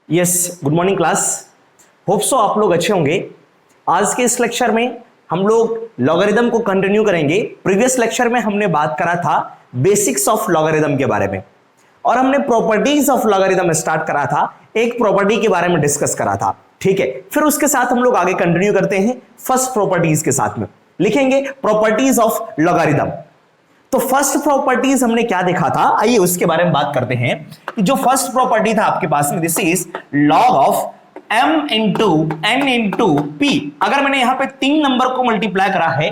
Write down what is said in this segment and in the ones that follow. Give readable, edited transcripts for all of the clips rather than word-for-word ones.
Yes, good morning class. Hope so आप लोग अच्छे होंगे। आज के इस लेक्चर में हम लोग लॉगरिदम को कंटिन्यू करेंगे। प्रीवियस लेक्चर में हमने बात करा था बेसिक्स ऑफ लॉगरिदम के बारे में और हमने प्रॉपर्टीज ऑफ लॉगरिदम स्टार्ट करा था, एक प्रॉपर्टी के बारे में डिस्कस करा था। ठीक है, फिर उसके साथ हम लोग आगे कंटिन्यू करते हैं फर्स्ट प्रॉपर्टीज के साथ में। लिखेंगे प्रॉपर्टीज ऑफ लॉगरिदम। तो फर्स्ट प्रॉपर्टीज हमने क्या देखा था, आइए उसके बारे में बात करते हैं कि जो फर्स्ट प्रॉपर्टी था आपके पास में, this is log of m into n into p। अगर मैंने यहां पे 3 नंबर को मल्टीप्लाई करा है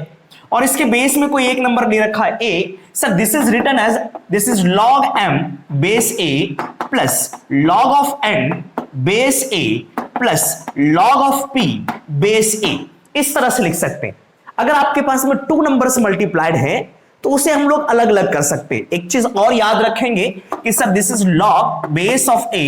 और इसके बेस में कोई एक नंबर दे रखा है a, sir this is written as this is log m base a plus log of n base a plus log of p base a। इस तरह से लिख सकते हैं। अगर आपके पास में 2 नंबर्स मल्टीप्लाइड है तो उसे हम लोग अलग अलग कर सकते हैं। एक चीज और याद रखेंगे कि sir this is log base of a,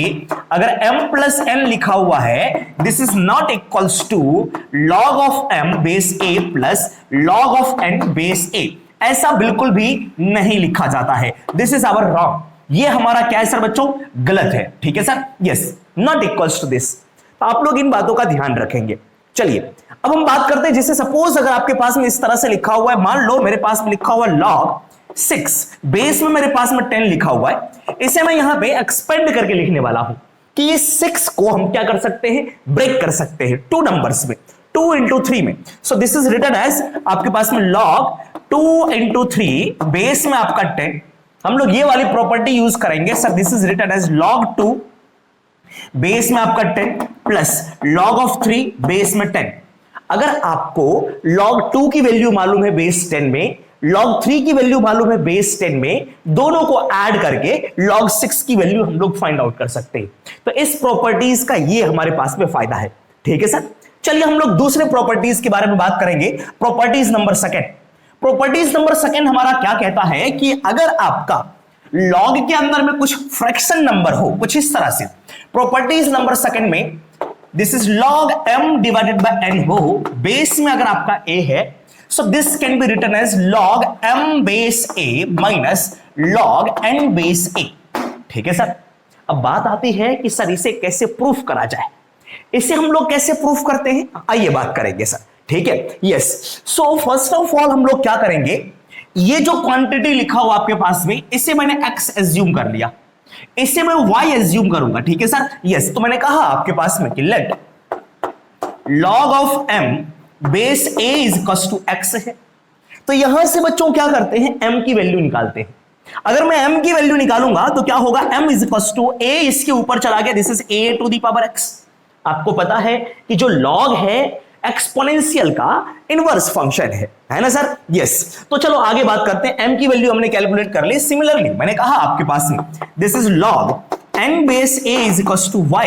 अगर m प्लस n लिखा हुआ है this is not equals to log of m base a plus log of n base a। ऐसा बिल्कुल भी नहीं लिखा जाता है। This is our wrong. ये हमारा क्या है सर बच्चों, गलत है। ठीक है sir, yes, not equals to this. तो आप लोग इन बातों का ध्यान रखेंगे। चलिए अब हम बात करते हैं, जैसे सपोज अगर आपके पास में इस तरह से लिखा हुआ है, मान लो मेरे पास में लिखा हुआ log 6, बेस में मेरे पास में 10 लिखा हुआ है। इसे मैं यहां पे एक्सपेंड करके लिखने वाला हूं कि ये 6 को हम क्या कर सकते हैं, ब्रेक कर सकते हैं 2 नंबर्स में, 2 इंटू 3 में। So this is written as आपके पास में log 2 इंटू 3 बेस में आपका 10। हम लोग ये वाली प्रॉपर्टी यूज करेंगे। Sir this is written as log 2 base में आपका 10 प्लस log ऑफ 3 बेस में 10। अगर आपको log 2 की वैल्यू मालूम है बेस 10 में, log 3 की वैल्यू मालूम है बेस 10 में, दोनों को ऐड करके log 6 की वैल्यू हम लोग फाइंड आउट कर सकते हैं। तो इस प्रॉपर्टीज का ये हमारे पास में फायदा है। ठीक है सर, चलिए हम लोग दूसरे प्रॉपर्टीज के बारे में बात करेंगे। Properties number second. Properties number second हमारा क्या कहता है कि अगर आपका log के अंदर में कुछ फ्रैक्शन नंबर हो, कुछ इस तरह से, प्रॉपर्टीज नंबर सेकंड में this is log m divided by n हो, बेस में अगर आपका a है, so this can be written as log m base a minus log n base a। ठीक है सर, अब बात आती है कि सर इसे कैसे प्रूफ करा जाए। इसे हम लोग कैसे प्रूफ करते हैं, आइए बात करेंगे सर। ठीक है, yes. So first of all हम लोग क्या करेंगे, ये जो क्वांटिटी लिखा हुआ आपके पास में, इसे मैंने x एज्यूम कर लिया, इसे मैं y एज्यूम करूंगा। ठीक है सर, यस। तो मैंने कहा आपके पास में कि let log of m base a is equal to x है। तो यहां से बच्चों क्या करते हैं, m की वैल्यू निकालते हैं। अगर मैं m की वैल्यू निकालूंगा तो क्या होगा, m is equal to a, इसके ऊपर चला गया, this is a to the power x। आपको पता है कि जो log है एक्सपोनेंशियल का इनवर्स फंक्शन है ना सर, यस। तो चलो आगे बात करते हैं। m की वैल्यू हमने कैलकुलेट कर ली। सिमिलरली मैंने कहा आपके पास में this is log n base a is equal to y।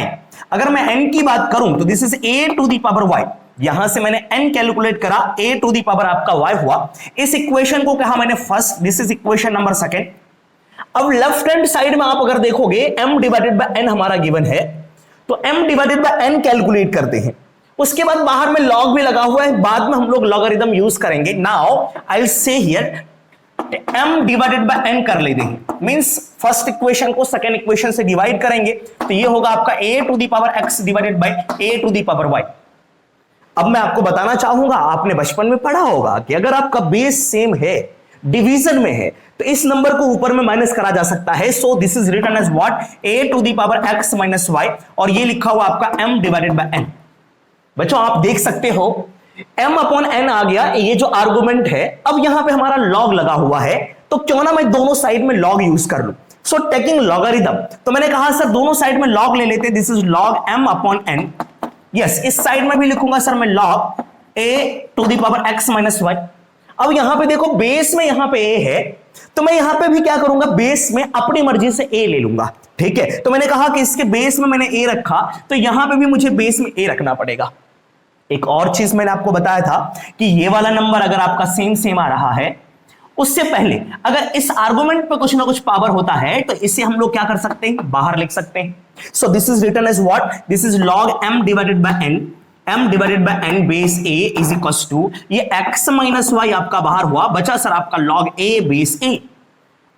अगर मैं n की बात करूं तो this is a to the power y। यहां से मैंने n कैलकुलेट करा, a टू द पावर आपका y हुआ। इस इक्वेशन को कहा मैंने first, this is equation number second. अब लेफ्ट हैंड साइड में आप अगर देखोगे m डिवाइडेड बाय n हमारा गिवन है, तो m divided by n calculate करते हैं। उसके बाद बाहर में log भी लगा हुआ है, बाद में हम लोग लॉगरिदम यूज करेंगे। Now I will say here m divided by n कर लेते हैं, मींस फर्स्ट इक्वेशन को सेकंड इक्वेशन से डिवाइड करेंगे, तो ये होगा आपका a to the power x divided by a to the power y। अब मैं आपको बताना चाहूंगा, आपने बचपन में पढ़ा होगा कि अगर आपका बेस सेम है, डिवीजन में है, तो इस नंबर को ऊपर में माइनस करा जा सकता है। So this is written as what, a to the power x minus y, और ये लिखा हुआ आपका m डिवाइडेड बाय n। बच्चों आप देख सकते हो m अपॉन n आ गया, ये जो आर्गुमेंट है। अब यहां पे हमारा log लगा हुआ है, तो क्यों ना मैं दोनों साइड में log यूज कर लूं। सो टेकिंग लॉगरिदम, तो मैंने कहा सर दोनों साइड में log ले लेते, this is log m upon n। Yes, इस साइड में भी लिखूंगा सर मैं log a to the power x minus y। अब यहां पे देखो बेस में यहां पे a है, तो मैं यहां पे भी क्या करूंगा, बेस में अपनी मर्जी से a ले लूंगा। ठीक है, तो मैंने कहा कि इसके बेस में मैंने a रखा, तो यहां पे भी मुझे बेस में a रखना पड़ेगा। एक और चीज मैंने आपको बताया था कि ये वाला नंबर अगर आपका सेम आ रहा है, उससे पहले अगर इस आर्गुमेंट पे कुछ ना कुछ पावर होता है, तो इसे हम लोग क्या कर सकते हैं, बाहर लिख सकते हैं। So this is written as what, this is log m divided by n, m divided by n base a is equal to ये x माइनस y आपका बाहर हुआ, बचा सर आपका log a बेस a।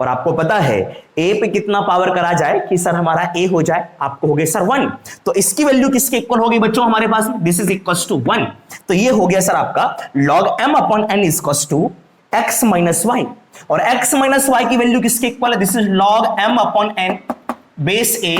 और आपको पता है a पे कितना पावर करा जाए कि सर हमारा a हो जाए, आपको हो गया सर 1, तो इसकी वैल्यू किसके इक्वल होगी बच्चों हमारे पास में, दिस इज इक्वल टू 1, तो ये हो गया सर आपका log m upon n is equal to x minus y, और x माइनस वाई की वैल्यू किसके इक्वल है, this is log m upon n base a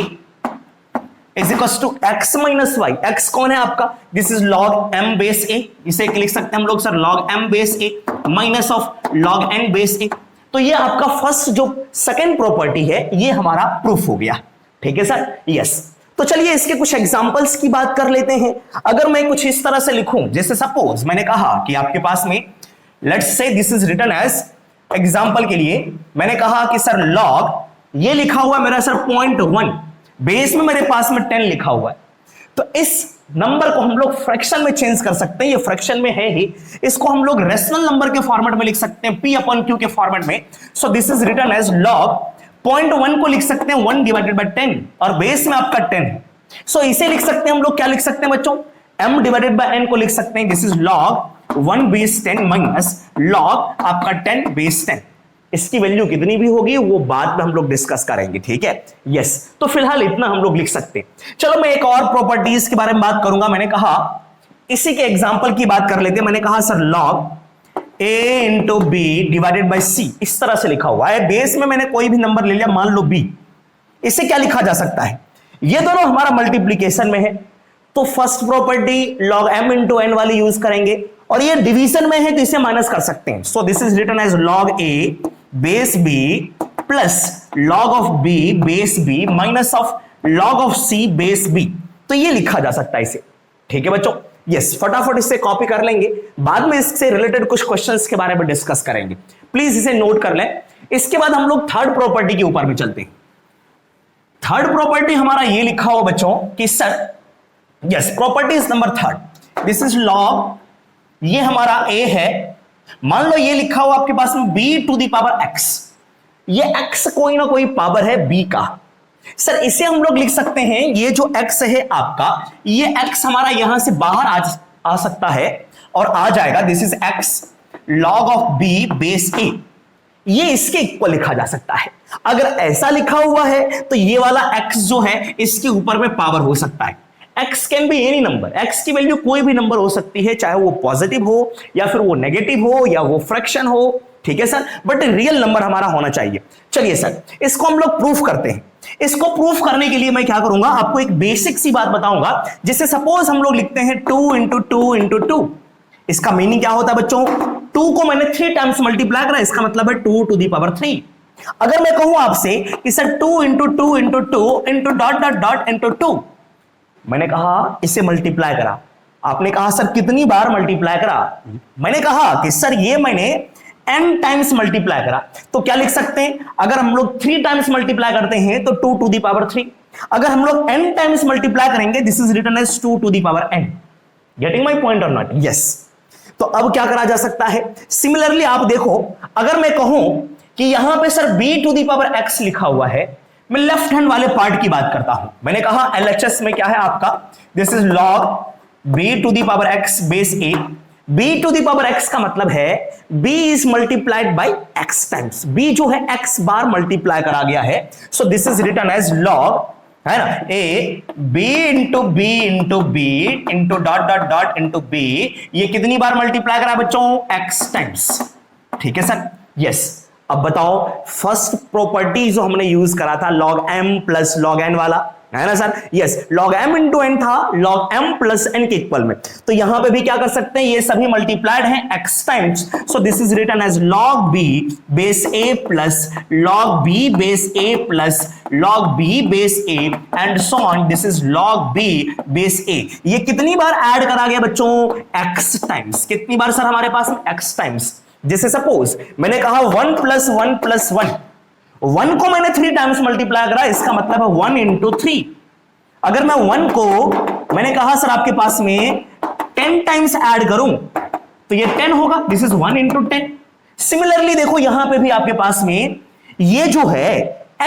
is equal to x minus y, x कौन है आपका, this is log m base a, इसे लिख सकते हैं हम लोग sir log m base a minus of log n base a, तो ये आपका फर्स्ट जो सेकंड प्रॉपर्टी है ये हमारा प्रूफ हो गया, ठीक है सर, यस। तो चलिए इसके कुछ एग्जांपल्स की बात कर लेते हैं। अगर मैं कुछ इस तरह से लिखूं, जैसे सपोज मैंने कहा कि आपके पास में let's say this is written as, example के लिए मैंने कहा कि सर log ये लिखा हुआ है मेरा सर 0.1, बेस में मेरे पास में 10 लिखा हुआ है, तो इस नंबर को हम लोग फ्रैक्शन में चेंज कर सकते हैं, ये फ्रैक्शन में है ही, इसको हम लोग रेशनल नंबर के फॉर्मेट में लिख सकते हैं p अपॉन q के फॉर्मेट में, so this is written as log 0.1 को लिख सकते हैं 1 डिवाइडेड बाय 10 और बेस में आपका 10 है, सो इसे लिख सकते हैं हम लोग, क्या लिख सकते हैं बच्चों, m डिवाइडेड बाय n को लिख सकते हैं, this is log 1 base 10 minus log आपका 10 बेस 10, इसकी वैल्यू कितनी भी होगी वो बाद में हम लोग डिस्कस करेंगे, ठीक है, यस। तो फिलहाल इतना हम लोग लिख सकते हैं। चलो मैं एक और प्रॉपर्टीज के बारे में बात करूंगा, मैंने कहा इसी के एग्जांपल की बात कर लेते हैं, मैंने कहा sir log a into b divided by c, इस तरह से लिखा हुआ है, बेस में मैंने कोई भी नंबर ले लिया, मान लो b, इसे क्या लिखा जा सकता है, ये दोनों हमारा मल्टीप्लीकेशन में है, तो first property log m into n वाली यूज करेंगे, और ये डिवीजन में है तो इसे माइनस कर सकते हैं, so this is written as log a base b plus log of b base b minus of log of c base b, तो ये लिखा जा सकता है इसे, ठीक है बच्चों, यस। फटाफट इसे कॉपी कर लेंगे, बाद में इससे रिलेटेड कुछ क्वेश्चंस के बारे में डिस्कस करेंगे, प्लीज इसे नोट कर लें। इसके बाद हम लोग थर्ड प्रॉपर्टी के ऊपर में चलते हैं। थर्ड प्रॉपर्टी हमारा ये लिखा हुआ बच्चों कि sir yes, property is number third, this is log, ये हमारा a है, मान लो ये लिखा हुआ आपके पास में b to the power x, ये x कोई ना कोई पावर है b का, सर इसे हम लोग लिख सकते हैं, ये जो x है आपका, ये x हमारा यहां से बाहर आ सकता है और आ जाएगा, this is x log of b base a, ये इसके इक्वल लिखा जा सकता है। अगर ऐसा लिखा हुआ है तो ये वाला x जो है इसके ऊपर में पावर हो सकता है, x can be any number, x की वैल्यू कोई भी नंबर हो सकती है, चाहे वो पॉजिटिव हो या फिर वो नेगेटिव हो या वो फ्रैक्शन हो, ठीक है सर, बट रियल नंबर हमारा होना चाहिए। चलिए सर इसको हम लोग प्रूफ करते हैं। इसको प्रूफ करने के लिए मैं क्या करूंगा, आपको एक बेसिक सी बात बताऊंगा, जिससे सपोज हम लोग लिखते हैं 2 इंटू 2 इंटू 2, इसका मीनिंग क्या होता है बच्चों, 2 को मैंने 3 टाइम्स मल्टीप्लाई करा, इसका मतलब है 2 टू दी पावर 3। अगर मैं कहूं आपसे कि sir 2 into 2 into 2 into dot dot dot into 2, मैंने कहा इसे मल्टीप्लाई करा, आपने कहा सर कितनी बार मल्टीप्लाई करा, मैंने कहा कि सर ये मैंने n टाइम्स मल्टीप्लाई करा, तो क्या लिख सकते हैं, अगर हम लोग 3 टाइम्स मल्टीप्लाई करते हैं तो 2 टू दी पावर 3, अगर हम लोग n टाइम्स मल्टीप्लाई करेंगे this is written as 2 to the power n। Getting my point or not, yes. तो अब क्या करा जा सकता है, सिमिलरली आप देखो, अगर मैं कहूं कि यहां पे sir b to the power x लिखा हुआ है, मैं लेफ्ट हैंड वाले पार्ट की बात करता हूं, मैंने कहा LHS में क्या है आपका, this is log b to the power x base a, b to the power x का मतलब है b is multiplied by x times, b जो है x बार मल्टीप्लाई करा गया है, so this is written as log, है ना, a b into b into b into dot dot dot into b, ये कितनी बार मल्टीप्लाई करा बच्चों, x टाइम्स, ठीक है सर, यस। अब बताओ फर्स्ट प्रॉपर्टी जो हमने यूज करा था log m plus log n वाला, है ना sir, yes, log m into n था log m प्लस n के इक्वल में, तो यहां पे भी क्या कर सकते हैं, ये सभी मल्टीप्लाइड हैं x times, so this is written as log b base a plus log b base a plus log b base a and so on, this is log b base a। ये कितनी बार add करा गया बच्चों, x times, कितनी बार sir हमारे पास x times, जैसे suppose मैंने कहा 1 प्लस 1 प्लस 1, 1 को मैंने 3 टाइम्स मल्टीप्लाई करा, इसका मतलब है 1 इंटू 3। अगर मैं 1 को मैंने कहा सर आपके पास में 10 टाइम्स ऐड करूं तो ये 10 होगा, दिस इज 1 इंटू 10। सिमिलरली देखो यहां पे भी आपके पास में ये जो है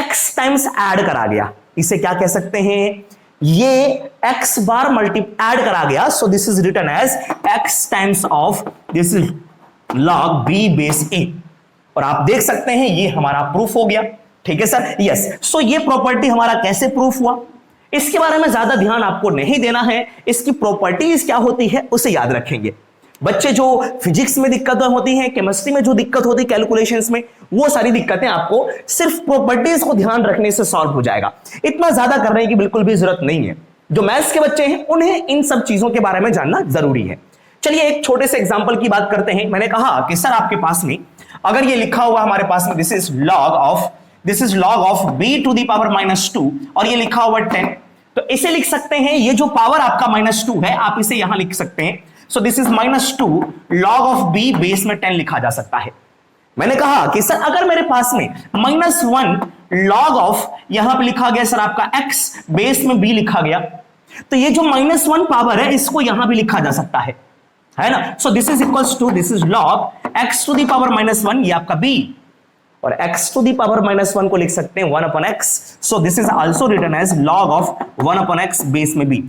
x टाइम्स ऐड करा गया, इसे क्या कह सकते हैं, ये x बार ऐड करा गया, so this is written as x times of, this is log b base a। और आप देख सकते हैं ये हमारा प्रूफ हो गया। ठीक है सर, यस। सो ये प्रॉपर्टी हमारा कैसे प्रूफ हुआ, इसके बारे में ज्यादा ध्यान आपको नहीं देना है, इसकी प्रॉपर्टीज क्या होती है उसे याद रखेंगे। बच्चे जो फिजिक्स में दिक्कतें होती हैं, केमिस्ट्री में जो दिक्कत होती है कैलकुलेशंस में, वो सारी दिक्कतें आपको सिर्फ प्रॉपर्टीज को ध्यान रखने से सॉल्व हो जाएगा। इतना ज्यादा करने की बिल्कुल भी जरूरत नहीं है। जो मैथ्स के बच्चे हैं उन्हें इन सब चीजों के बारे में जानना जरूरी है। चलिए एक छोटे से एग्जांपल की बात करते हैं। मैंने कहा कि सर आपके पास में अगर ये लिखा हुआ हमारे पास में this is log of b to the power -2 और ये लिखा हुआ 10, तो इसे लिख सकते हैं, ये जो पावर आपका -2 है आप इसे यहां लिख सकते हैं। So this is -2 log of b base में 10 लिखा जा सकता है। मैंने कहा कि सर अगर मेरे पास में -1 लॉग ऑफ यहां पे लिखा गया सर आपका x बेस में b लिखा गया, तो ये जो -1 पावर है इसको यहां भी लिखा जा सकता है ना। So this is equals to this is log x to the power -1, ये आपका b, और x टू द पावर -1 को लिख सकते हैं 1/x। So this is also written as log of 1/x base में b।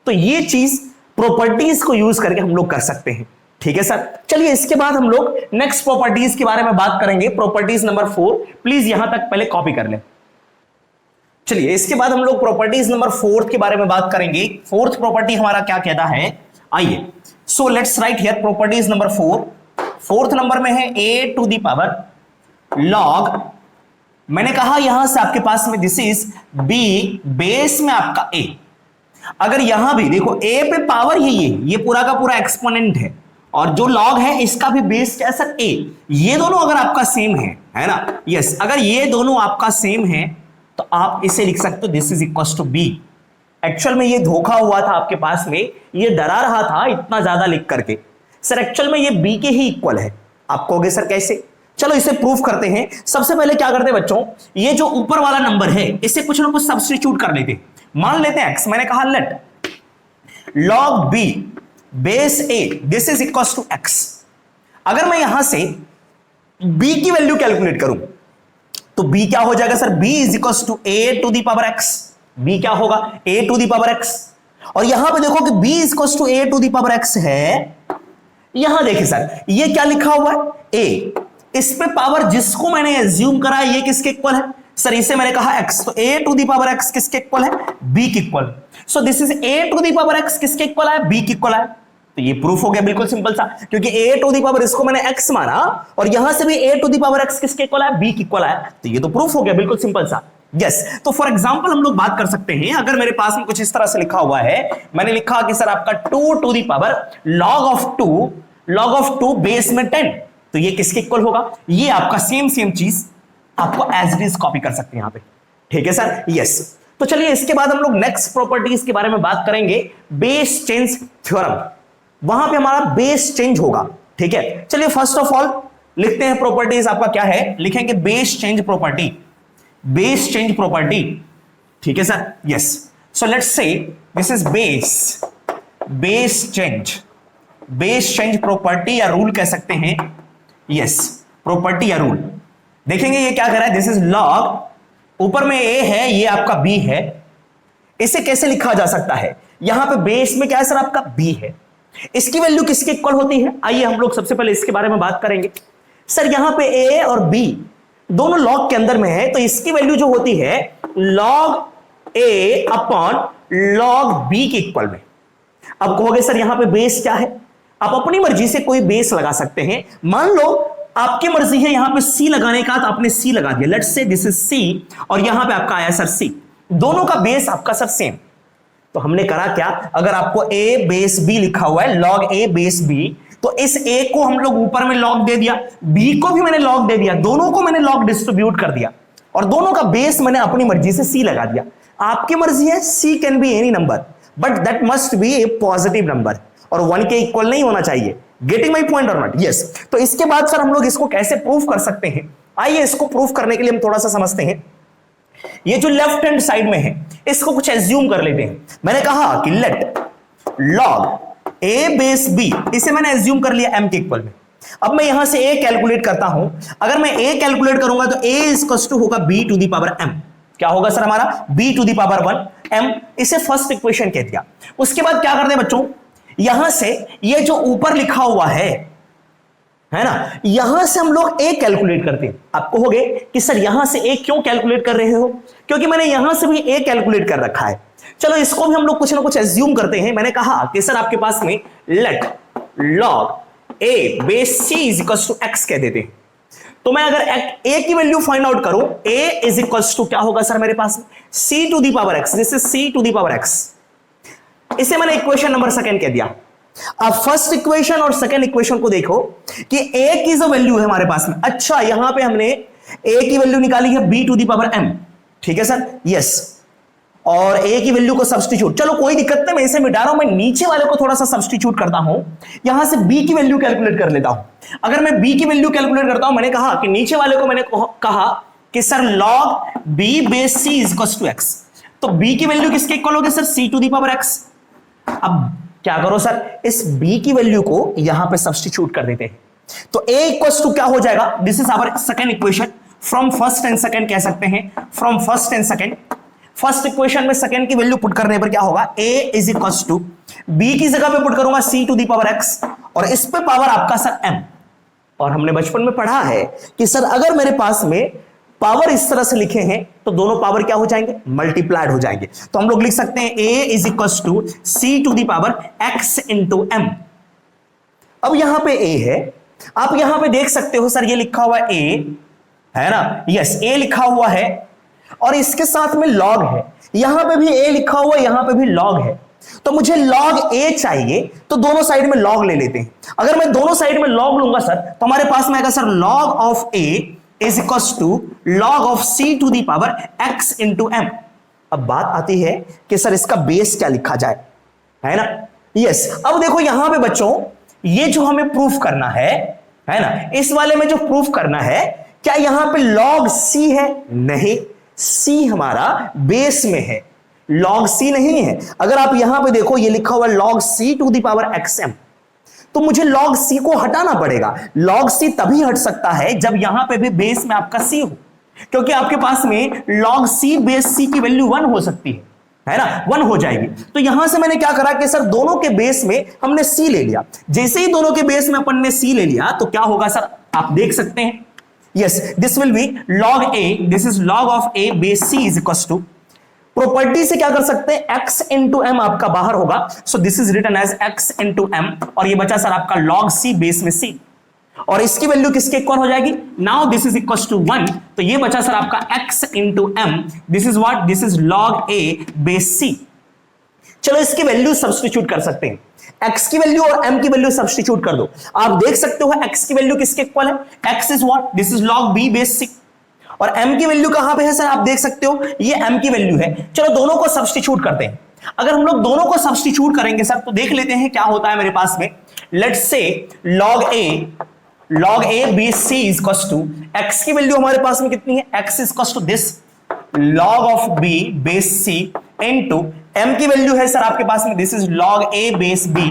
तो ये चीज प्रॉपर्टीज को यूज करके हम लोग कर सकते हैं। ठीक है सर, चलिए इसके बाद हम लोग नेक्स्ट प्रॉपर्टीज के बारे में बात करेंगे। प्रॉपर्टीज नंबर 4 प्लीज यहां तक पहले कॉपी कर लें। चलिए इसके बाद हम लोग प्रॉपर्टीज नंबर 4 के बारे में बात करेंगे। फोर्थ प्रॉपर्टी हमारा क्या कहता है, आइए so let's write here properties number 4। Fourth number में है a to the power log, मैंने कहा यहां से आपके पास में दिस इज b बेस में आपका a। अगर यहां भी देखो a पे पावर ये पूरा का पूरा एक्सपोनेंट है और जो लॉग है इसका भी बेस क्या है सर a। ये दोनों अगर आपका सेम है ना, यस, अगर ये दोनों आपका सेम है तो आप इसे लिख सकते हो this is equal to b। Actual में ये धोखा हुआ था आपके पास में, ये डरा रहा था इतना ज्यादा लिख करके, सर एक्चुअल में ये b के ही इक्वल है। आप कहोगे सर कैसे, चलो इसे प्रूफ करते हैं। सबसे पहले क्या करते हैं बच्चों, ये जो ऊपर वाला नंबर है इसे कुछ ना कुछ सब्स्टिट्यूट कर लेते हैं। मान लेते हैं x, मैंने कहा let log b base a this is equal to x। अगर मैं यहां से b की वैल्यू कैलकुलेट करूं तो b क्या हो जाएगा sir, b is equal to a to the power x। b क्या होगा, a to the power x। और यहां पे देखो कि b is equal to a to the power x है। यहां देखिए सर ये क्या लिखा हुआ है a, इस पे पावर जिसको मैंने एज्यूम करा है ये किसके इक्वल है सर, इसे मैंने कहा x, तो a to the power x किसके इक्वल है, b के equal. So this is a to the power x किसके इक्वल है, b के इक्वल है। तो ये प्रूफ हो गया बिल्कुल सिंपल सा, क्योंकि a टू द पावर इसको मैंने x माना और यहां से भी a to the power x किसके इक्वल है, b के इक्वल है। तो ये तो प्रूफ हो गया बिल्कुल सिंपल सा। यस, तो फॉर एग्जांपल हम लोग बात कर सकते हैं, अगर मेरे पास में कुछ इस तरह से लिखा हुआ है, मैंने लिखा कि सर आपका 2 to the power log of 2 base में 10, तो ये किसके इक्वल होगा, ये आपका सेम चीज आपको एज इट इज कॉपी कर सकते हैं यहां पे। ठीक है सर, यस। तो चलिए इसके बाद हम लोग नेक्स्ट प्रॉपर्टीज के बारे में बात करेंगे, बेस चेंज थ्योरम। वहां पे हमारा बेस चेंज होगा। ठीक है, चलिए फर्स्ट ऑफ ऑल लिखते हैं प्रॉपर्टीज आपका क्या है, लिखेंगे base change property, base change property. ठीक है sir, yes. So let's say this is base change property या रूल कह सकते हैं। यस, प्रॉपर्टी या रूल। देखेंगे ये क्या कर रहा है, दिस इज लॉग, ऊपर में a है, ये आपका b है। इसे कैसे लिखा जा सकता है, यहां पे बेस में क्या है सर आपका b है, इसकी वैल्यू किसके इक्वल होती है, आइए हम लोग सबसे पहले इसके बारे में बात करेंगे। सर यहां पे a और b दोनों लॉग के अंदर में है, तो इसकी वैल्यू जो होती है log a upon log b के इक्वल में। अब कहोगे सर यहां पे बेस क्या है, आप अपनी मर्जी से कोई बेस लगा सकते हैं। मान लो आपकी मर्जी है यहां पे c लगाने का, तो आपने c लगा दिया, let's say this is c और यहां पे आपका आया सर c, दोनों का बेस आपका सर सेम। तो हमने करा क्या, अगर आपको a बेस b लिखा हुआ है, log a बेस b, तो इस a को हम लोग ऊपर में log दे दिया, b को भी मैंने log दे दिया, दोनों को मैंने log डिस्ट्रीब्यूट कर दिया और दोनों का बेस मैंने अपनी मर्जी से c लगा दिया। आपकी मर्जी है, c can be any number but that must be A positive number और 1 के इक्वल नहीं होना चाहिए। Getting my point or not, yes. तो इसके बाद सर हम लोग इसको कैसे प्रूफ कर सकते हैं, आइए इसको प्रूफ करने के लिए हम थोड़ा सा समझते हैं। ये जो लेफ्ट हैंड साइड में है इसको कुछ एज्यूम कर लेते हैं। मैंने कहा कि let log a base b, इसे मैंने एज्यूम कर लिया m के इक्वल में। अब मैं यहां से a कैलकुलेट करता हूं, अगर मैं a कैलकुलेट करूंगा तो a इक्वल्स टू होगा b to the power m। क्या होगा सर हमारा, b to the power 1 m, इसे फर्स्ट इक्वेशन कह दिया। उसके बाद क्या करते हैं बच्चों, यहां से ये जो ऊपर लिखा हुआ है है ना, यहां से हम लोग a कैलकुलेट करते हैं। आप कहोगे कि सर यहां से a क्यों कैलकुलेट कर रहे हो? क्योंकि मैंने यहां से भी a कैलकुलेट कर रखा है। चलो इसको भी हम लोग कुछ ना कुछ एज्यूम करते हैं। मैंने कहा कि सर आपके पास में let log a base c is equals to x कह देते हैं। तो मैं अगर a की वैल्यू फाइंड आउट करूं, a इज इक्वल्स टू क्या होगा सर मेरे पास में c to the power x, this is c to the power x। इसे मैंने इक्वेशन नंबर सेकंड कह दिया। अब फर्स्ट इक्वेशन और सेकंड इक्वेशन को देखो कि a की जो वैल्यू है हमारे पास में, अच्छा यहां पे हमने a की वैल्यू निकाली है b to the power m, ठीक है सर, यस, और a की वैल्यू को सब्स्टिट्यूट, चलो कोई दिक्कत नहीं, मैं इसे मिटा रहा हूं, मैं नीचे वाले को थोड़ा सा सब्स्टिट्यूट करता हूं, यहां से b की वैल्यू कैलकुलेट कर लेता हूं। अगर मैं b की वैल्यू कैलकुलेट करता हूं, मैंने कहा कि नीचे वाले को मैंने कहा कि sir log b base c is equal to x, तो b की वैल्यू किसके इक्वल होगी sir c to the power x। अब क्या करो सर, इस b की वैल्यू को यहां पे सब्स्टिट्यूट कर देते हैं, तो a इक्वल टू क्या हो जाएगा, this is our second equation from first and second कह सकते हैं, from first and second. First equation में सेकंड की वैल्यू पुट करने पर क्या होगा, a is equal to b की जगह पे पुट करूंगा c to the power x, और इस पे पावर आपका सर m। और हमने बचपन में पढ़ा है कि सर अगर मेरे पास में पावर इस तरह से लिखे हैं तो दोनों पावर क्या हो जाएंगे, मल्टीप्लाइड हो जाएंगे। तो हम लोग लिख सकते हैं a is equal to c to the power x into m। अब यहां पे a है, आप यहां पे देख सकते हो सर ये लिखा हुआ a है ना, यस a लिखा हुआ है, और इसके साथ में log है, यहां पे भी a लिखा हुआ है, यहां पे भी log है। तो मुझे log a चाहिए, तो दोनों साइड में log ले लेते हैं। अगर मैं दोनों साइड में log लूंगा सर, तो हमारे पास में आएगा sir log of a is equal to log of c to the power x into m। अब बात आती है कि सर इसका बेस क्या लिखा जाए, है ना, यस। अब देखो यहां पे बच्चों, ये जो हमें प्रूफ करना है ना, इस वाले में जो प्रूफ करना है, क्या यहां पे log c है? नहीं, c हमारा बेस में है, log c नहीं है। अगर आप यहां पे देखो ये लिखा हुआ log c to the power xm, तो मुझे log c को हटाना पड़ेगा। log c तभी हट सकता है जब यहां पे भी बेस में आपका c हो, क्योंकि आपके पास में log c बेस c की वैल्यू 1 हो सकती है ना, 1 हो जाएगी। तो यहां से मैंने क्या करा कि सर दोनों के बेस में हमने c ले लिया। जैसे ही दोनों के बेस में अपन ने c ले लिया तो क्या होगा सर, आप देख सकते हैं, yes, this will be log a, this is log of a base c is equals to, property से क्या कर सकते हैं, x into m आपका बाहर होगा, so this is written as x into m, और ये बचा सर आपका log c बेस में c, और इसकी वैल्यू किसके इक्वल हो जाएगी, now this is equal to 1, तो ये बचा सर आपका x into m, this is what, this is log a base c। चलो इसकी वैल्यू सब्स्टिट्यूट कर सकते हैं, x की वैल्यू और m की वैल्यू सब्स्टिट्यूट कर दो। आप देख सकते हो x की वैल्यू किसके इक्वल है, x is what, this is log b base c, और m की वैल्यू कहां पे है सर, आप देख सकते हो ये m की वैल्यू है। चलो दोनों को सब्स्टिट्यूट करते हैं। अगर हम लोग दोनों को सब्स्टिट्यूट करेंगे सर, तो देख लेते हैं क्या होता है मेरे पास में। Let's say log a base c is equal to, x की वैल्यू हमारे पास में कितनी है, x is equal to this log of b base c into m की वैल्यू है सर आपके पास में, this is log a base b,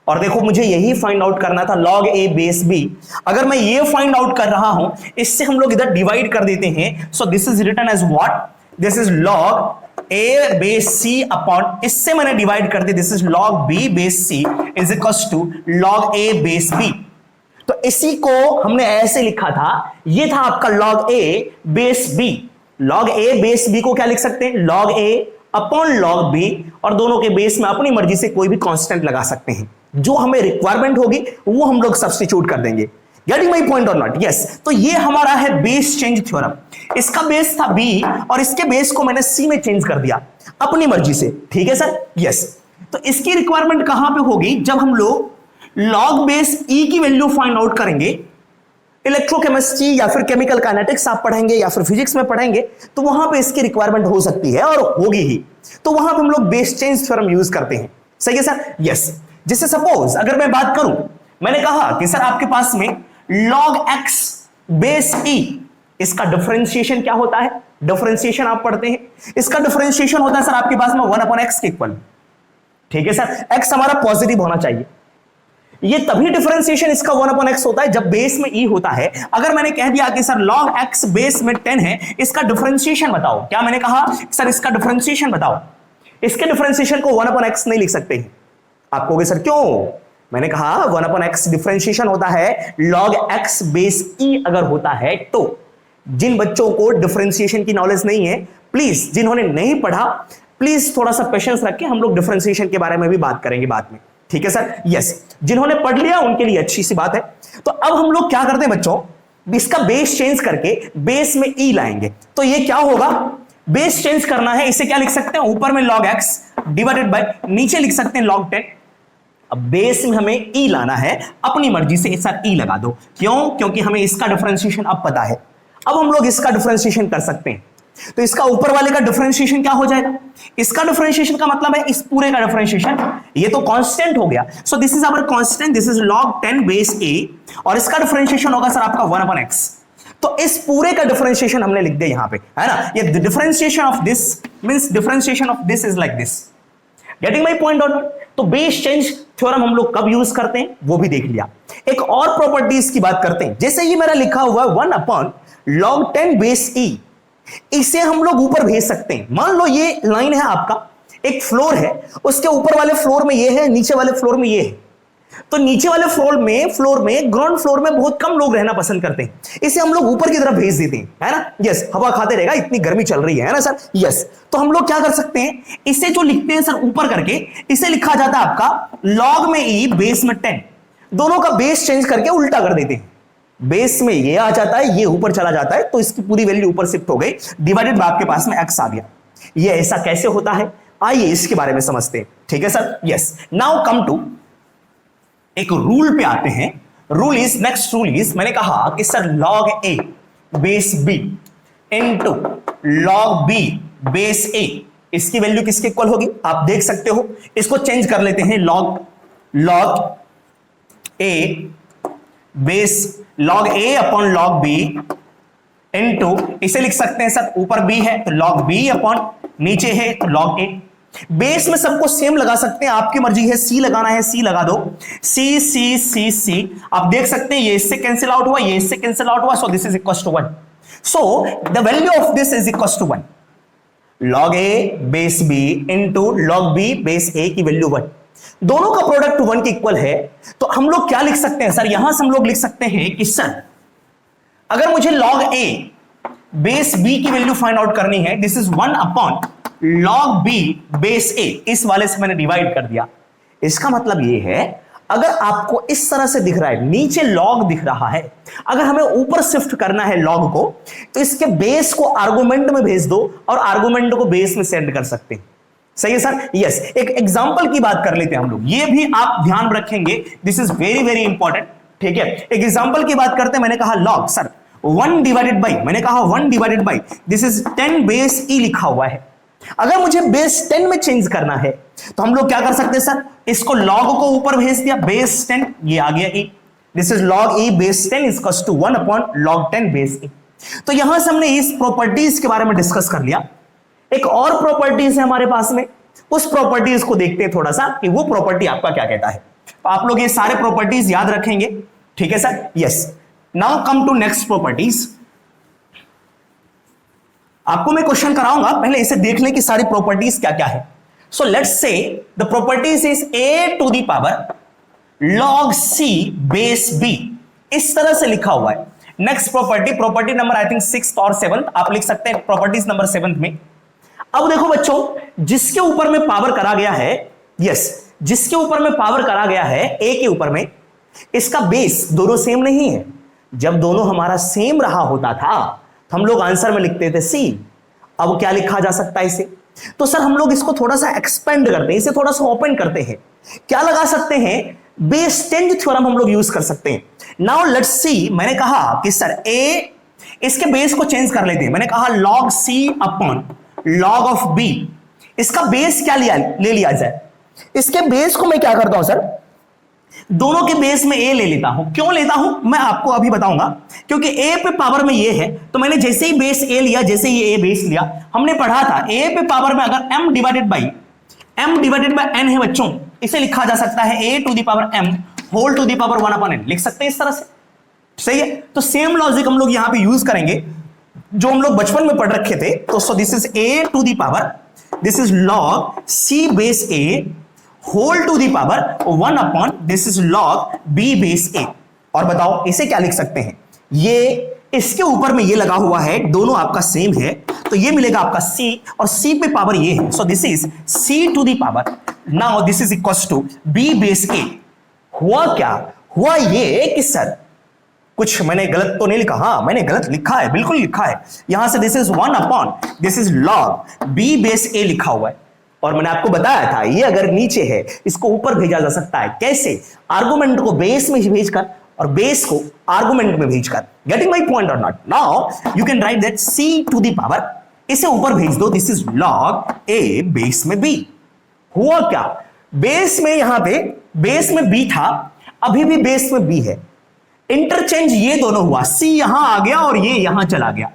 और देखो मुझे यही फाइंड आउट करना था log a बेस b। अगर मैं ये फाइंड आउट कर रहा हूं, इससे हम लोग इधर डिवाइड कर देते हैं, so this is written as what, this is log a base c upon, इससे मैंने डिवाइड कर दिया, this is log b base c is equal to log a base b। तो इसी को हमने ऐसे लिखा था, ये था आपका log a base b। log a base b को क्या लिख सकते हैं, log a upon log b, और दोनों के बेस में अपनी मर्जी से कोई भी कांस्टेंट लगा सकते हैं, जो हमें रिक्वायरमेंट होगी वो हम लोग सब्स्टिट्यूट कर देंगे। Getting my point or not, yes. तो ये हमारा है बेस चेंज थ्योरम। इसका बेस था b और इसके बेस को मैंने c में चेंज कर दिया अपनी मर्जी से, ठीक है सर, यस। तो इसकी रिक्वायरमेंट कहां पे होगी, जब हम लोग log बेस e की वैल्यू फाइंड आउट करेंगे, इलेक्ट्रोकेमिस्ट्री या फिर केमिकल काइनेटिक्स आप पढ़ेंगे या फिर फिजिक्स में पढ़ेंगे, तो वहां पे इसकी रिक्वायरमेंट हो सकती है और होगी ही। तो वहां पे हम लोग बेस चेंज थ्योरम यूज करते हैं, सही है सर, यस। जैसे सपोज अगर मैं बात करूं, मैंने कहा कि सर आपके पास में log x बेस e, इसका डिफरेंशिएशन क्या होता है, डिफरेंशिएशन आप पढ़ते हैं, इसका डिफरेंशिएशन होता है सर आपके पास में 1/x के इक्वल, ठीक है सर, x हमारा पॉजिटिव होना चाहिए। ये तभी डिफरेंशिएशन इसका 1/x होता है जब बेस में e होता है। अगर मैंने कह दिया कि सर log x बेस में 10 है, इसका डिफरेंशिएशन बताओ, क्या मैंने कहा सर इसका डिफरेंशिएशन बताओ, इसके डिफरेंशिएशन को 1/x नहीं लिख सकते हैं। आप कहोगे सर क्यों, मैंने कहा 1/x डिफरेंशिएशन होता है log x बेस e अगर होता है तो। जिन बच्चों को डिफरेंशिएशन की नॉलेज नहीं है, प्लीज, जिन्होंने नहीं पढ़ा, प्लीज थोड़ा सा पेशेंस रख के हम लोग डिफरेंशिएशन के बारे में भी बात करेंगे बाद में, ठीक है सर? यस, जिन्होंने पढ़ लिया उनके लिए अच्छी सी बात है। तो अब हम लोग क्या करते हैं बच्चों, इसका बेस चेंज करके बेस में e लाएंगे। तो ये क्या होगा, बेस चेंज करना है, इसे क्या लिख सकते हैं, ऊपर में log x डिवाइडेड बाय, नीचे लिख सकते हैं log 10। अब बेस में हमें e लाना है, अपनी मर्जी से इस साथ e लगा दो। क्यों? क्योंकि हमें इसका डिफरेंशिएशन अब पता है। अब हम लोग इसका डिफरेंशिएशन कर सकते हैं। तो इसका ऊपर वाले का डिफरेंशिएशन क्या हो जाएगा, इसका डिफरेंशिएशन का मतलब है इस पूरे का डिफरेंशिएशन, ये तो कांस्टेंट हो गया। So this is our constant, this is log 10 base a, और इसका डिफरेंशिएशन होगा सर आपका 1/x। तो इस पूरे का डिफरेंशिएशन हमने लिख दिया यहां पे, है ना? ये differentiation of this means differentiation of this is like this. Getting my point or not? तो बेस चेंज थ्योरम हम लोग कब यूज करते हैं वो भी देख लिया। एक और प्रॉपर्टीज की बात करते हैं। जैसे ये मेरा लिखा हुआ है 1/log 10 बेस e, इसे हम लोग ऊपर भेज सकते हैं। मान लो ये लाइन है आपका, एक फ्लोर है, उसके ऊपर वाले फ्लोर में ये है, नीचे वाले फ्लोर में ये है। तो नीचे वाले फ्लोर में ग्राउंड फ्लोर में बहुत कम लोग रहना पसंद करते हैं, इसे हम लोग ऊपर की तरफ भेज देते हैं, है ना? यस, हवा खाते रहेगा, इतनी गर्मी चल रही है ना सर? यस, तो हम लोग क्या कर सकते हैं, इसे जो लिखते हैं सर ऊपर करके, इसे लिखा जाता है आपका log में e बेस में 10। दोनों का बेस चेंज करके उल्टा कर देते हैं, बेस में ये आ जाता है, ये ऊपर चला जाता है, तो इसकी पूरी वैल्यू ऊपर शिफ्ट हो गई, डिवाइडेड बाय आपके पास में x आ गया। ये ऐसा कैसे होता है, आइए इसके बारे में समझते हैं, ठीक है sir? Yes, now come to एक रूल पे आते हैं। Rule is, next rule is, मैंने कहा कि sir log a base b into log b base a, इसकी वैल्यू किसके इक्वल होगी आप देख सकते हो। इसको चेंज कर लेते हैं, log a base log a upon log b into, इसे लिख सकते हैं सर ऊपर b है तो log b अपॉन नीचे है तो log a। बेस में सबको सेम लगा सकते हैं, आपकी मर्जी है, c लगाना है c लगा दो, c c c c। आप देख सकते हैं ये इससे कैंसिल आउट हुआ, ये इससे कैंसिल आउट हुआ, so this is equal to 1। So the value of this is equal to 1। log a base b into log b base a की वैल्यू 1। दोनों का प्रोडक्ट 1 के इक्वल है। तो हम लोग क्या लिख सकते हैं सर, यहां से हम लोग लिख सकते हैं कि सर अगर मुझे log a बेस b की वैल्यू फाइंड आउट करनी है, this is 1 upon log b base a, इस वाले से मैंने डिवाइड कर दिया। इसका मतलब ये है, अगर आपको इस तरह से दिख रहा है, नीचे log दिख रहा है, अगर हमें ऊपर शिफ्ट करना है log को, तो इसके बेस को आर्गुमेंट में भेज दो और आर्गुमेंट को बेस में सेंड कर सकते हैं। सही है सर? यस, एक एग्जांपल की बात कर लेते हैं हम लोग, ये भी आप ध्यान रखेंगे, this is very very important, ठीक है? एक एग्जांपल की बात करते हैं। मैंने कहा log सर 1 डिवाइडेड बाई, मैंने कहा 1 divided by, this is 10 base e लिखा हुआ है। अगर मुझे बेस 10 में चेंज करना है तो हम लोग क्या कर सकते हैं सर, इसको log को ऊपर भेज दिया, बेस 10, ये आ गया e, this is log e base 10 is equal to 1 upon log 10 base e। तो यहां से हमने इस प्रॉपर्टीज के बारे में डिस्कस कर लिया। एक और प्रॉपर्टीज है हमारे पास में, उस प्रॉपर्टीज को देखते हैं थोड़ा सा कि वो प्रॉपर्टी आपका क्या कहता है। तो आप लोग ये सारे प्रॉपर्टीज याद रखेंगे, ठीक है sir? Yes, now come to next properties. आपको मैं क्वेश्चन कराऊंगा, पहले इसे देख लें कि सारी प्रॉपर्टीज क्या क्या है। So let's say the properties is a to the power log c base b, इस तरह से लिखा हुआ है। Next property number I think 6th और 7th आप लिख सकते हैं, प्रॉपर्टीज नंबर 7th में। अब देखो बच्चों, जिसके ऊपर में पावर करा गया है, यस, जिसके ऊपर में पावर करा गया है a के ऊपर में, इसका बेस दोनों सेम नहीं है। जब दोनों हमारा सेम रहा होता था तो हम लोग आंसर में लिखते थे c। अब क्या लिखा जा सकता है इसे, तो सर हम लोग इसको थोड़ा सा एक्सपेंड करते हैं, इसे थोड़ा सा ओपन करते हैं। क्या लगा सकते हैं, बेस 10 थ्योरम हम लोग यूज कर सकते हैं। नाउ लेट्स सी, मैंने कहा कि सर a, इसके बेस को चेंज कर लेते हैं। मैंने कहा log c upon log of b, इसका बेस क्या ले लिया जाए। इसके बेस को मैं क्या करता हूं सर, दोनों के बेस में a ले लेता हूं। क्यों लेता हूं मैं आपको अभी बताऊंगा, क्योंकि a पे पावर में ये है, तो मैंने जैसे ही बेस a लिया, जैसे ही a बेस लिया, हमने पढ़ा था a पे पावर में अगर m डिवाइडेड बाई n है बच्चों, इसे लिखा जा सकता है a to the power m whole to the power 1 upon n, लिख सकते हैं इस तरह से। सही है? तो सेम लॉजिक हम लोग यहां पे यूज करेंगे जो हम लोग बचपन में पढ़ रखे थे। तो so this is a to the power, this is log c base a whole to the power 1 upon this is log b base a। और बताओ इसे क्या लिख सकते हैं, ये इसके ऊपर में ये लगा हुआ है, दोनों आपका सेम है, तो ये मिलेगा आपका c और c पे पावर ये है, so this is c to the power, now this is equal to b base a। हुआ क्या, हुआ ये कि सर कुछ मैंने गलत तो नहीं लिखा, हाँ मैंने गलत लिखा है, बिल्कुल लिखा है, यहां से this is 1 upon this is log b base a लिखा हुआ है। और मैंने आपको बताया था ये अगर नीचे है इसको ऊपर भेजा जा सकता है, कैसे, आर्गुमेंट को बेस में भेजकर और बेस को आर्गुमेंट में भेजकर। Getting my point or not? Now you can write that c to the power, इसे ऊपर भेज दो, this is log a base में b। हुआ क्या, बेस में यहां पे बेस में b था, अभी भी बेस में b है, इंटरचेंज ये दोनों हुआ, c यहां आ गया और ये यहां चला गया,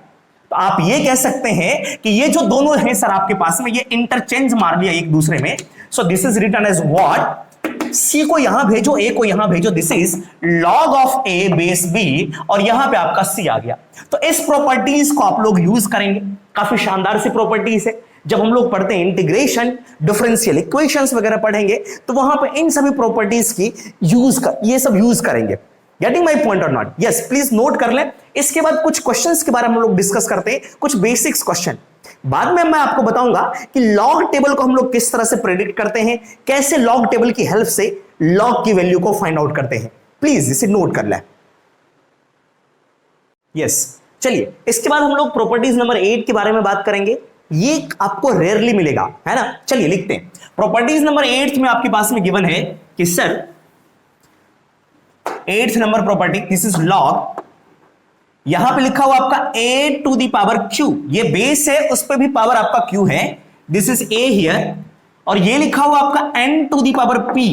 तो आप ये कह सकते हैं कि ये जो दोनों हैं सर आपके पास में ये इंटरचेंज मार लिया एक दूसरे में। So this is written as what, c को यहां भेजो, a को यहां भेजो, this is log of a base b, और यहां पे आपका c आ गया। तो इस प्रॉपर्टीज को आप लोग यूज करेंगे, काफी शानदार सी प्रॉपर्टीज है। जब हम लोग पढ़ते हैं इंटीग्रेशन, डिफरेंशियल इक्वेशंस वगैरह पढ़ेंगे तो वहां पे इन सभी प्रॉपर्टीज की ये सब यूज करेंगे। Getting my point or not? Yes, please note कर लें। इसके बाद कुछ क्वेश्चंस के बारे में हम लोग डिस्कस करते हैं, कुछ बेसिक्स क्वेश्चन। बाद में मैं आपको बताऊंगा कि लॉग टेबल को हम लोग किस तरह से प्रेडिक्ट करते हैं, कैसे लॉग टेबल की हेल्प से लॉग की वैल्यू को फाइंड आउट करते हैं। प्लीज इसे नोट कर लें। यस, चलिए इसके बाद हम लोग प्रॉपर्टीज नंबर 8 के बारे में बात करेंगे। ये आपको रेयरली मिलेगा, है ना। चलिए लिखते हैं। प्रॉपर्टीज नंबर 8 में आपके पास में गिवन है कि sir 8th number property, this is log, यहां पे लिखा हुआ आपका a to the power q, ये बेस है उस पे भी पावर आपका q है, दिस इज a हियर, और ये लिखा हुआ आपका n to the power p।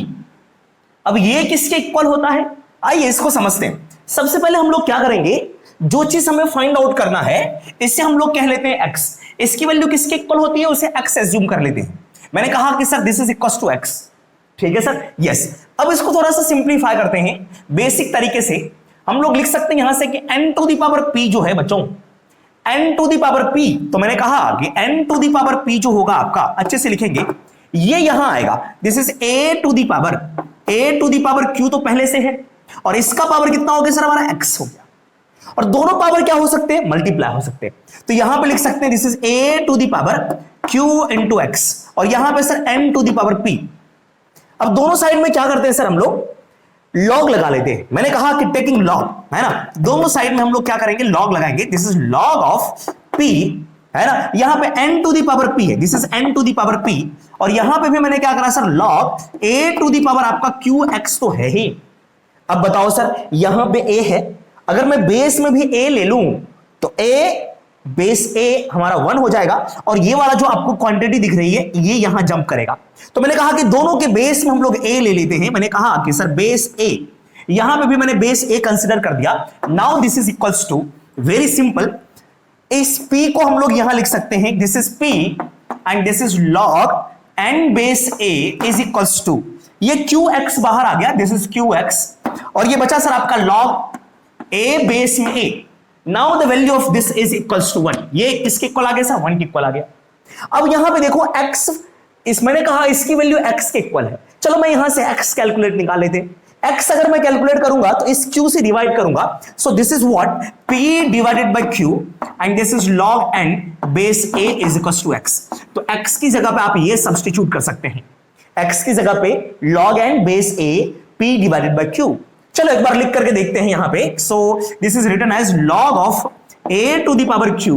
अब ये किसके इक्वल होता है, आइए इसको समझते हैं। सबसे पहले हम लोग क्या करेंगे, जो चीज हमें फाइंड आउट करना है इससे हम लोग कह लेते हैं x, इसकी वैल्यू किसके इक्वल होती है उसे x एज्यूम कर लेते हैं। मैंने कहा कि sir this is equal to x, ठीक है सर, यस। अब इसको थोड़ा सा सिंप्लीफाई करते हैं बेसिक तरीके से। हम लोग लिख सकते हैं यहां से कि n to the power p जो है बच्चों, n to the power p, तो मैंने कहा कि n to the power p जो होगा आपका, अच्छे से लिखेंगे, ये यहां आएगा, this is a to the power q तो पहले से है, और इसका पावर कितना हो गया सर हमारा x हो गया, और दोनों पावर क्या हो सकते हैं, मल्टीप्लाई हो सकते हैं। तो यहां पे लिख सकते हैं this is a to the power q into x, और यहां पे sir n to the power p। अब दोनों साइड में क्या करते हैं सर, हम लोग लॉग लगा लेते हैं। मैंने कहा कि टेकिंग लॉग, है ना, दोनों साइड में हम लोग क्या करेंगे, लॉग लगाएंगे। This is log of p, है ना, यहां पे n to the power p है, this is n to the power p, और यहां पे भी मैंने क्या करा sir, log a to the power आपका qx तो है ही। अब बताओ सर यहां पे a है, अगर मैं बेस में भी a ले लूं तो a बेस a हमारा 1 हो जाएगा, और ये वाला जो आपको क्वांटिटी दिख रही है ये यहां जंप करेगा। तो मैंने कहा कि दोनों के बेस में हम लोग a ले लेते हैं। मैंने कहा कि सर बेस a, यहां पे भी मैंने बेस a कंसीडर कर दिया। Now this is equals to, very simple, इस p को हम लोग यहां लिख सकते हैं, this is p and this is log n base a is equals to, ये qx बाहर आ गया, दिस इज qx, और ये बचा सर आपका लॉग a बेस में a। Now the value of this is equals to 1, ये किसके इक्वल आ गया सर, 1 के इक्वल आ गया। अब यहां पे देखो x, इस मैंने कहा इसकी वैल्यू x के इक्वल है, चलो मैं यहां से x कैलकुलेट निकाल लेते हैं। x अगर मैं कैलकुलेट करूंगा तो इस q से डिवाइड करूंगा, so this is what, p divided by q and this is log n base a is equals to x। तो x की जगह पे आप ये सब्स्टिट्यूट कर सकते हैं, x की जगह पे log n base a p divided by q। चलो एक बार लिख करके देखते हैं यहां पे। So this is written as log of a to the power q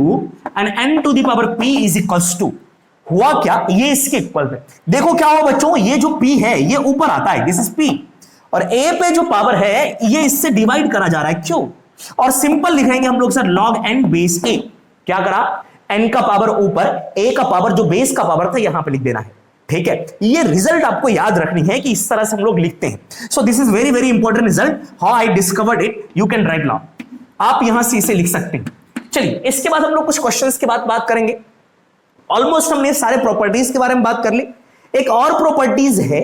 and n to the power p is equals to, हुआ क्या, ये इसके इक्वल है। देखो क्या हुआ बच्चों, ये जो p है ये ऊपर आता है, दिस इज p, और a पे जो पावर है ये इससे डिवाइड करा जा रहा है q, और सिंपल लिखेंगे हम लोग sir log n base a। क्या करा, n का पावर ऊपर, a का पावर जो बेस का पावर था यहां पे लिख देना है, ठीक है। ये रिजल्ट आपको याद रखनी है कि इस तरह से हम लोग लिखते हैं। So this is very very important result, how I discovered it, you can right now, आप यहां से इसे लिख सकते हैं। चलिए इसके बाद हम लोग कुछ क्वेश्चंस के बाद बात करेंगे। ऑलमोस्ट हमने सारे प्रॉपर्टीज के बारे में बात कर ली। एक और प्रॉपर्टीज है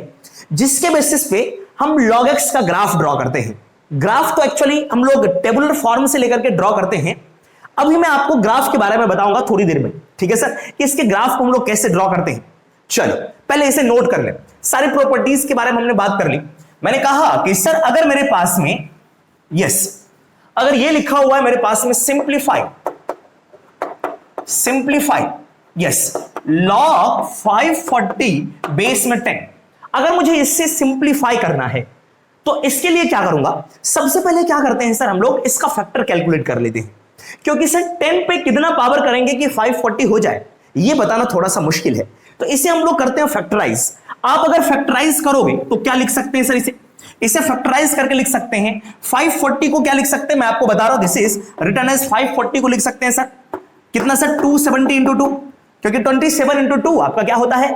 जिसके बेसिस पे हम log x का ग्राफ ड्रॉ करते हैं। ग्राफ तो एक्चुअली हम लोग टेबुलर फॉर्म से लेकर के ड्रॉ करते हैं। अभी मैं आपको ग्राफ के बारे में बताऊंगा थोड़ी देर में, ठीक है सर, कि इसके ग्राफ को हम लोग कैसे ड्रॉ करते हैं। चलो पहले इसे नोट कर ले। सारी प्रॉपर्टीज के बारे में हमने बात कर ली। मैंने कहा कि सर अगर मेरे पास में अगर ये लिखा हुआ है मेरे पास में सिंप्लीफाई log 540 बेस में 10, अगर मुझे इससे सिंप्लीफाई करना है तो इसके लिए क्या करूंगा, सबसे पहले क्या करते हैं सर हम लोग इसका फैक्टर कैलकुलेट कर लेते हैं, क्योंकि सर 10 पे कितना पावर करेंगे कि 540 हो जाए ये बताना थोड़ा सा मुश्किल है, तो इसे हम लोग करते हैं फैक्टराइज। आप अगर फैक्टराइज करोगे तो क्या लिख सकते हैं सर, इसे फैक्टराइज करके लिख सकते हैं 540 को क्या लिख सकते हैं, मैं आपको बता रहा हूं, दिस इज रिटर्न एज 540 को लिख सकते हैं सर कितना सर 270 इंटू 2, क्योंकि 27 इंटू 2 आपका क्या होता है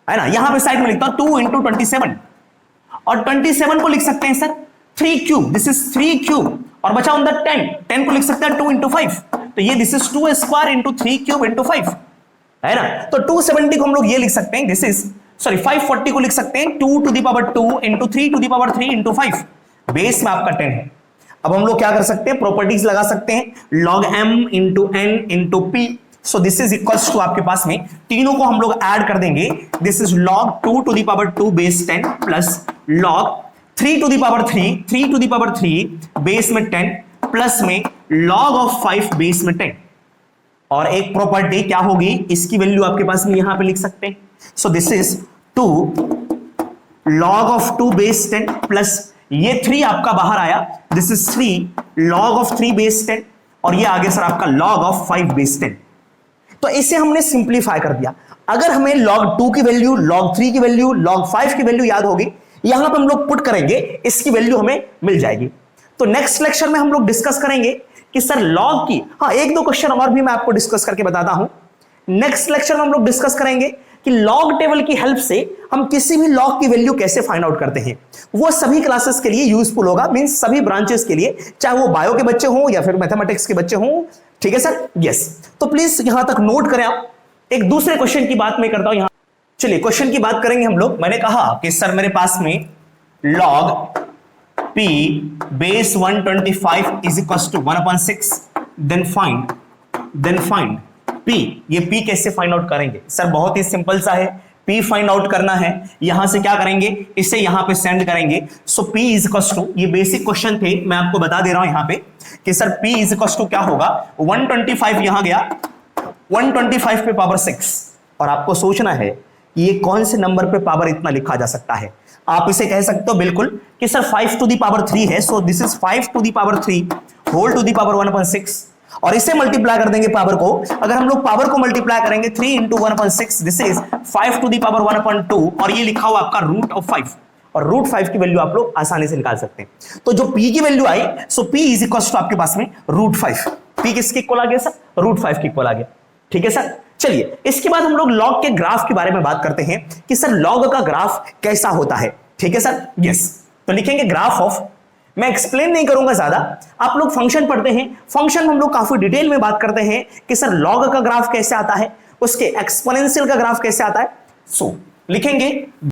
ना, यहां पे साइड में लिखता हूं 2 इंटू 27, और 27 को लिख सकते हैं sir 3 cube, this is 3 cube, और बचा ऑन द 10 को लिख सकते हैं 2 इंटू 5, तो ये this is 2 square into 3 cube into 5 है ना, तो 270 को हम लोग ये लिख सकते हैं, दिस इज 540 को लिख सकते हैं 2 to the power 2 into 3 to the power 3 into 5, base में आपका 10 है। अब हम लोग क्या कर सकते हैं, प्रॉपर्टीज लगा सकते हैं log m into n into p, so this is equals to आपके पास में तीनों को हम लोग ऐड कर देंगे, this is log 2 to the power 2 base 10 plus log 3 to the power 3 to the power 3 base में 10 प्लस में log ऑफ 5 बेस में 10, और एक प्रॉपर्टी क्या होगी, इसकी वैल्यू आपके पास में यहां पे लिख सकते हैं, so this is 2 log of 2 base 10 plus ये 3 आपका बाहर आया, this is 3 log of 3 base 10, और ये आगे सर आपका log ऑफ 5 बेस 10, तो इसे हमने सिंप्लीफाई कर दिया। अगर हमें log 2 की वैल्यू, log 3 की वैल्यू, log 5 की वैल्यू याद होगी, यहां पर हम लोग पुट करेंगे, इसकी वैल्यू हमें मिल जाएगी। तो नेक्स्ट लेक्चर में हम लोग डिस्कस करेंगे कि सर log की, हाँ एक दो क्वेश्चन और भी मैं आपको डिस्कस करके बताता हूं। नेक्स्ट लेक्चर में हम लोग डिस्कस करेंगे कि लॉग टेबल की हेल्प से हम किसी भी लॉग की वैल्यू कैसे फाइंड आउट करते हैं, वो सभी क्लासेस के लिए यूजफुल होगा, मींस सभी ब्रांचेस के लिए, चाहे वो बायो के बच्चे हों या फिर मैथमेटिक्स के बच्चे हों, ठीक है सर, यस। तो प्लीज यहां तक नोट करें आप। एक दूसरे क्वेश्चन की बात मैं करता हूं यहां, चलिए क्वेश्चन की बात करेंगे हम लोग। मैंने कहा कि सर मेरे पास में log p base 125 is equal to 1/6, then find p, ये p कैसे फाइंड आउट करेंगे सर, बहुत ही सिंपल सा है, p फाइंड आउट करना है, यहां से क्या करेंगे, इसे यहां पे सेंड करेंगे, सो p इज इक्वल टू, ये बेसिक क्वेश्चन थे, मैं आपको बता दे रहा हूं यहां पे कि sir p is equal to क्या होगा, 125 यहां गया, 125 पे पावर 6, और आपको सोचना है कि ये कौन से नंबर पे पावर इतना लिखा जा सकता है। आप इसे कह सकते हो बिल्कुल कि सर 5 टू द पावर 3 है, so this is 5 to the power 3 whole to the power 1/6, और इसे मल्टीप्लाई कर देंगे पावर को, अगर हम लोग पावर को मल्टीप्लाई करेंगे 3 into 1/6, this is 5 to the power 1/2, और ये लिखा हुआ आपका रूट ऑफ 5, और रूट 5 की वैल्यू आप लोग आसानी से निकाल सकते हैं। तो जो p की वैल्यू आई, so p is equal to आपके पास में रूट 5, p किसके इक्वल आ गया सर, रूट 5 के इक्वल आ गया, ठीक है सर। चलिए इसके बाद हम लोग लॉग के ग्राफ के बारे में बात करते हैं कि सर लॉग का ग्राफ कैसा होता है, ठीक है सर, यस। तो लिखेंगे ग्राफ ऑफ, मैं एक्सप्लेन नहीं करूंगा ज्यादा, आप लोग फंक्शन पढ़ते हैं, फंक्शन हम लोग काफी डिटेल में बात करते हैं कि सर लॉग का ग्राफ कैसे आता है, उसके एक्सपोनेंशियल का ग्राफ कैसे आता है, सो लिखेंगे